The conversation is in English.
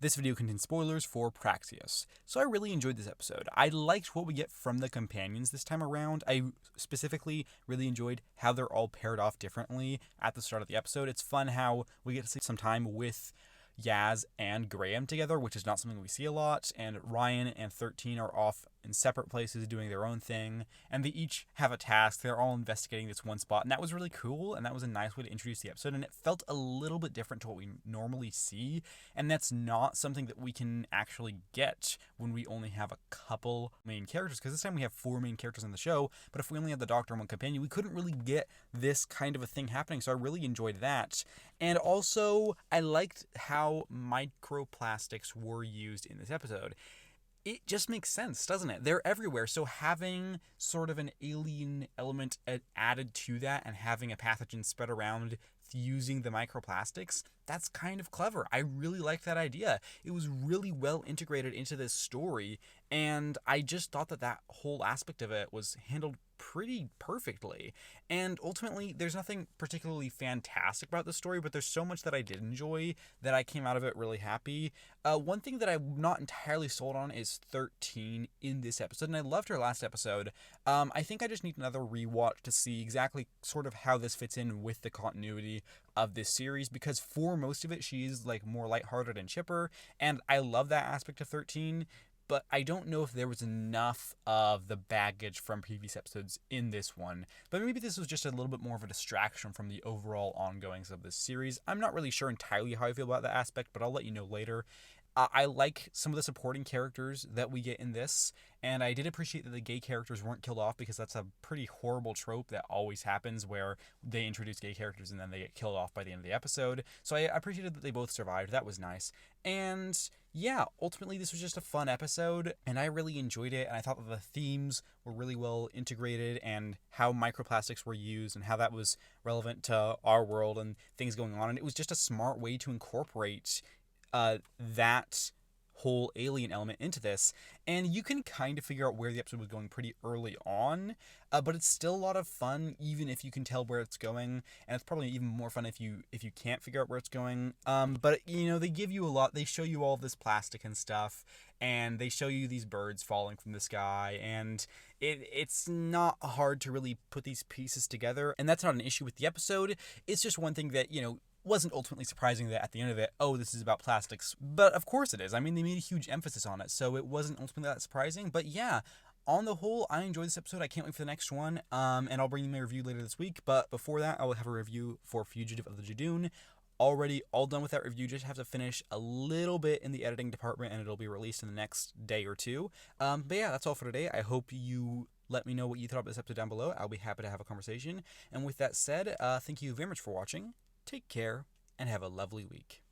This video contains spoilers for Praxeus. So I really enjoyed this episode. I liked what we get from the companions this time around. I specifically really enjoyed how they're all paired off differently at the start of the episode. It's fun how we get to see some time with Yaz and Graham together, which is not something we see a lot, and Ryan and 13 are off in separate places doing their own thing, and they each have a task. They're all investigating this one spot, and that was really cool, and that was a nice way to introduce the episode, and it felt a little bit different to what we normally see, and that's not something that we can actually get when we only have a couple main characters, because this time we have 4 main characters in the show, but if we only had the Doctor and one companion, we couldn't really get this kind of a thing happening, so I really enjoyed that. And also, I liked how microplastics were used in this episode. It just makes sense, doesn't it? They're everywhere, so having sort of an alien element added to that and having a pathogen spread around using the microplastics, that's kind of clever. I really like that idea. It was really well integrated into this story, and I just thought that that whole aspect of it was handled pretty perfectly. And ultimately, there's nothing particularly fantastic about the story, but there's so much that I did enjoy that I came out of it really happy. One thing that I'm not entirely sold on is 13 in this episode, and I loved her last episode. I think I just need another rewatch to see exactly sort of how this fits in with the continuity of this series, because for most of it, she is like more lighthearted and chipper, and I love that aspect of 13. But I don't know if there was enough of the baggage from previous episodes in this one. But maybe this was just a little bit more of a distraction from the overall ongoings of this series. I'm not really sure entirely how I feel about that aspect, but I'll let you know later. I like some of the supporting characters that we get in this, and I did appreciate that the gay characters weren't killed off, because that's a pretty horrible trope that always happens where they introduce gay characters and then they get killed off by the end of the episode. So I appreciated that they both survived. That was nice. And yeah, ultimately this was just a fun episode, and I really enjoyed it, and I thought that the themes were really well integrated, and how microplastics were used and how that was relevant to our world and things going on, and it was just a smart way to incorporate that whole alien element into this, and you can kind of figure out where the episode was going pretty early on, but it's still a lot of fun even if you can tell where it's going, and it's probably even more fun if you can't figure out where it's going. But you know, they give you a lot. They show you all this plastic and stuff, and they show you these birds falling from the sky, and it's not hard to really put these pieces together, and that's not an issue with the episode. It's just one thing that, you know, wasn't ultimately surprising that at the end of it, oh, this is about plastics. But of course it is. I mean, they made a huge emphasis on it, so it wasn't ultimately that surprising. But yeah, on the whole, I enjoyed this episode. I can't wait for the next one, and I'll bring you my review later this week. But before that, I will have a review for Fugitive of the Judoon. Already all done with that review, just have to finish a little bit in the editing department, and it'll be released in the next day or two. But yeah, that's all for today. I hope you let me know what you thought about this episode down below. I'll be happy to have a conversation. And with that said, thank you very much for watching. Take care, and have a lovely week.